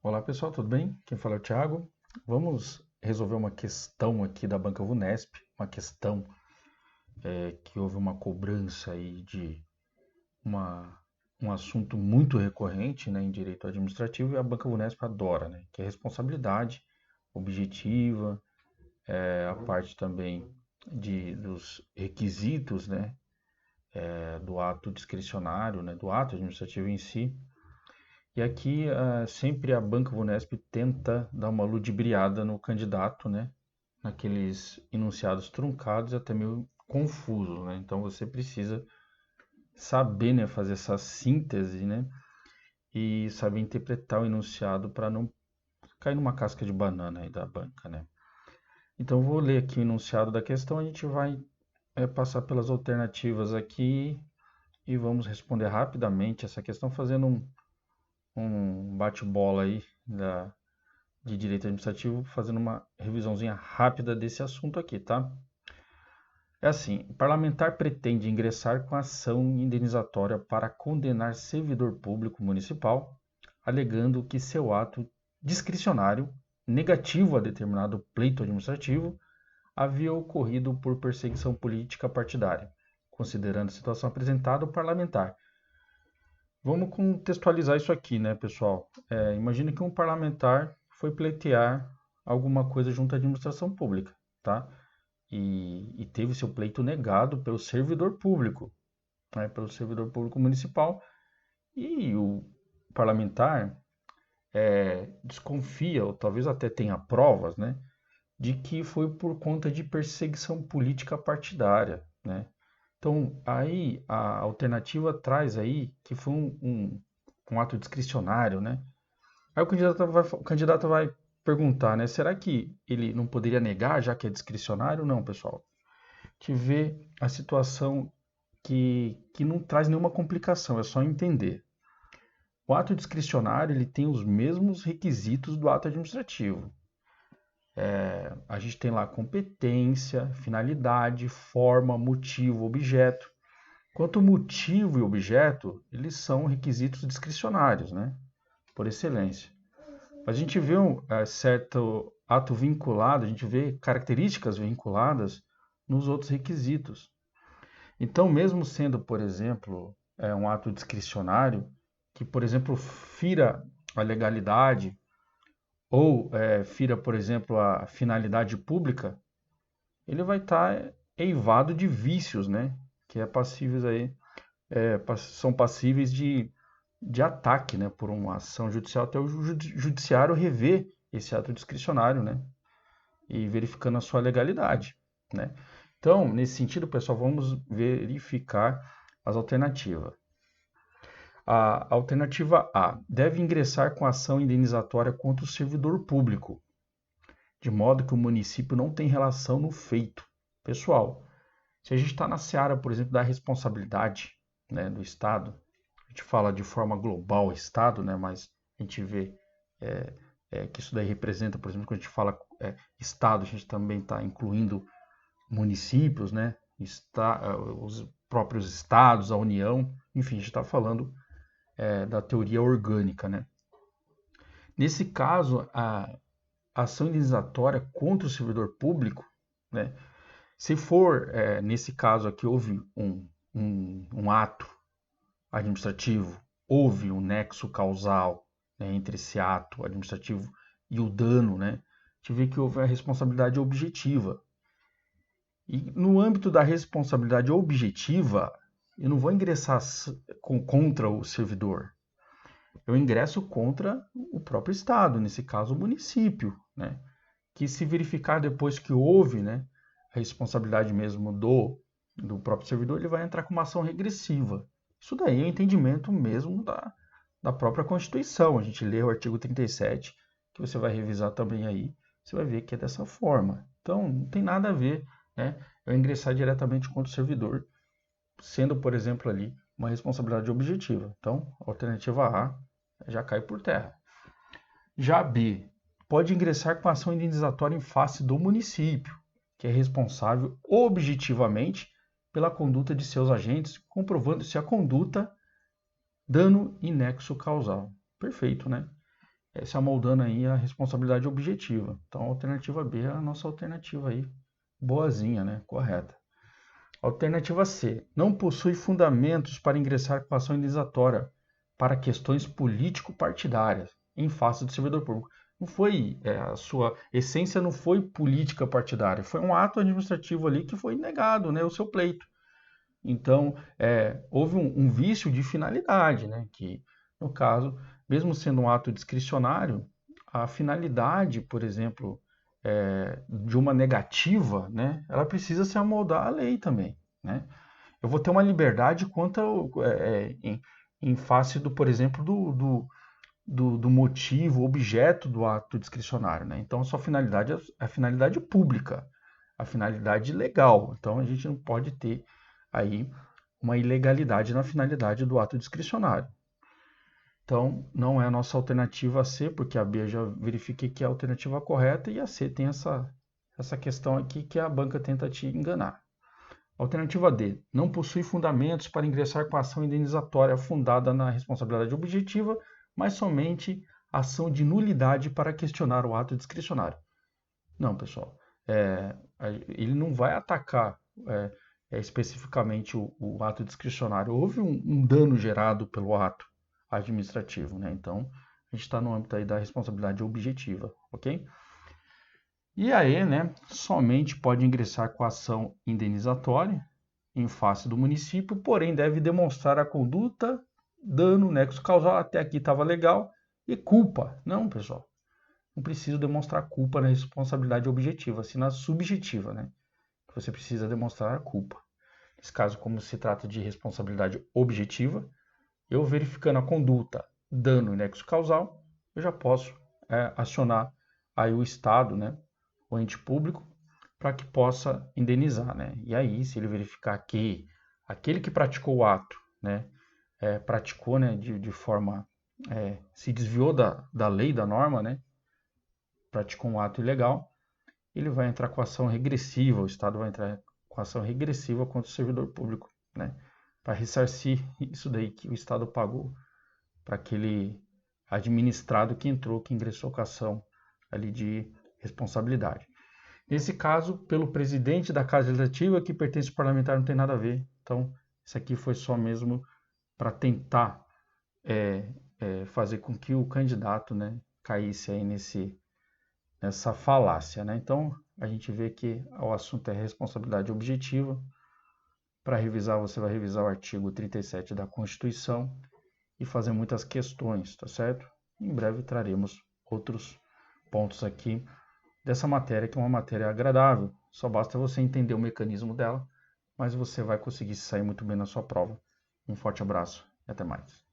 Olá pessoal, tudo bem? Quem fala é o Thiago. Vamos resolver uma questão aqui da Banca Vunesp, uma questão que houve uma cobrança aí de uma, um assunto muito recorrente, né, em direito administrativo, e a Banca Vunesp adora, né, que é responsabilidade objetiva, a parte também dos requisitos, né, do ato discricionário, né, do ato administrativo em si. E aqui sempre a Banca Vunesp tenta dar uma ludibriada no candidato, né? Naqueles enunciados truncados e até meio confusos, né? Então você precisa saber, né, fazer essa síntese, né? E saber interpretar o enunciado para não cair numa casca de banana aí da banca, né? Então eu vou ler aqui o enunciado da questão, a gente vai passar pelas alternativas aqui e vamos responder rapidamente essa questão fazendo um bate-bola aí de direito administrativo, fazendo uma revisãozinha rápida desse assunto aqui, tá? É assim, o parlamentar pretende ingressar com ação indenizatória para condenar servidor público municipal, alegando que seu ato discricionário, negativo a determinado pleito administrativo, havia ocorrido por perseguição política partidária, considerando a situação apresentada, o parlamentar. Vamos contextualizar isso aqui, né, pessoal? Imagine que um parlamentar foi pleitear alguma coisa junto à administração pública, tá? E teve seu pleito negado pelo servidor público, né, pelo servidor público municipal, e o parlamentar desconfia, ou talvez até tenha provas, né, de que foi por conta de perseguição política partidária, né? Então, aí a alternativa traz aí que foi um ato discricionário, né? Aí o candidato vai perguntar, né? Será que ele não poderia negar, já que é discricionário? Não, pessoal. Que vê a situação que não traz nenhuma complicação, é só entender. O ato discricionário ele tem os mesmos requisitos do ato administrativo. A gente tem lá competência, finalidade, forma, motivo, objeto. Quanto motivo e objeto, eles são requisitos discricionários, né? Por excelência. A gente vê um certo ato vinculado, a gente vê características vinculadas nos outros requisitos. Então, mesmo sendo, por exemplo, um ato discricionário, que, por exemplo, fira a legalidade ou fira, por exemplo, a finalidade pública, ele vai estar eivado de vícios, né? Que passíveis aí, são passíveis de ataque, né? Por uma ação judicial até o judiciário rever esse ato discricionário, né? E verificando a sua legalidade, né? Então, nesse sentido, pessoal, vamos verificar as alternativas. A alternativa A deve ingressar com ação indenizatória contra o servidor público, de modo que o município não tem relação no feito. Pessoal, se a gente está na seara, por exemplo, da responsabilidade, né, do Estado, a gente fala de forma global Estado, né, mas a gente vê que isso daí representa, por exemplo, quando a gente fala Estado, a gente também está incluindo municípios, né, os próprios estados, a União, enfim, a gente está falando da teoria orgânica, né. Nesse caso, a ação indenizatória contra o servidor público, né, se for, nesse caso aqui, houve um ato administrativo, houve um nexo causal, né, entre esse ato administrativo e o dano, né, a gente vê que houve a responsabilidade objetiva. E no âmbito da responsabilidade objetiva, eu não vou ingressar contra o servidor, eu ingresso contra o próprio Estado, nesse caso o município, né? Que se verificar depois que houve, né, a responsabilidade mesmo do próprio servidor, ele vai entrar com uma ação regressiva. Isso daí é o entendimento mesmo da própria Constituição. A gente lê o artigo 37, que você vai revisar também aí, você vai ver que é dessa forma. Então, não tem nada a ver, né, eu ingressar diretamente contra o servidor, sendo, por exemplo, ali uma responsabilidade objetiva. Então, a alternativa A já cai por terra. Já B, pode ingressar com ação indenizatória em face do município, que é responsável objetivamente pela conduta de seus agentes, comprovando-se a conduta dano e nexo causal. Perfeito, né? se amoldando aí a responsabilidade objetiva. Então, a alternativa B é a nossa alternativa aí, boazinha, né? Correta. Alternativa C. Não possui fundamentos para ingressar com ação indenizatória para questões político-partidárias em face do servidor público. Não foi, a sua essência não foi política partidária, foi um ato administrativo ali que foi negado, né, o seu pleito. Então, houve um vício de finalidade, né, que, no caso, mesmo sendo um ato discricionário, a finalidade, por exemplo, de uma negativa, né, ela precisa se amoldar à lei também, né? Eu vou ter uma liberdade quanto em face do, por exemplo, do motivo, objeto do ato discricionário, né? Então, a sua finalidade é a finalidade pública, a finalidade legal. Então, a gente não pode ter aí uma ilegalidade na finalidade do ato discricionário. Então, não é a nossa alternativa C, porque a B eu já verifiquei que é a alternativa correta, e a C tem essa questão aqui que a banca tenta te enganar. Alternativa D. Não possui fundamentos para ingressar com ação indenizatória fundada na responsabilidade objetiva, mas somente ação de nulidade para questionar o ato discricionário. Não, pessoal. Ele não vai atacar especificamente o ato discricionário. Houve um dano gerado pelo ato administrativo, né? Então, a gente está no âmbito aí da responsabilidade objetiva, ok? E aí, né, somente pode ingressar com ação indenizatória em face do município, porém deve demonstrar a conduta, dano, nexo causal, até aqui estava legal, e culpa. Não, pessoal, não preciso demonstrar culpa na responsabilidade objetiva, assim na subjetiva, né? Você precisa demonstrar a culpa. Nesse caso, como se trata de responsabilidade objetiva, eu verificando a conduta, dano e nexo causal, eu já posso acionar aí o Estado, né, o ente público, para que possa indenizar, né? E aí, se ele verificar que aquele que praticou o ato, né, praticou, né, de forma, se desviou da lei, da norma, né, praticou um ato ilegal, ele vai entrar com ação regressiva, o Estado vai entrar com ação regressiva contra o servidor público, né, para ressarcir isso daí que o Estado pagou para aquele administrado que entrou, que ingressou com a ação ali de responsabilidade. Nesse caso, pelo presidente da Casa Legislativa, que pertence ao parlamentar, não tem nada a ver. Então, isso aqui foi só mesmo para tentar fazer com que o candidato, né, caísse aí nessa falácia, né? Então, a gente vê que o assunto é responsabilidade objetiva. Para revisar, você vai revisar o artigo 37 da Constituição e fazer muitas questões, tá certo? Em breve traremos outros pontos aqui dessa matéria, que é uma matéria agradável. Só basta você entender o mecanismo dela, mas você vai conseguir sair muito bem na sua prova. Um forte abraço e até mais.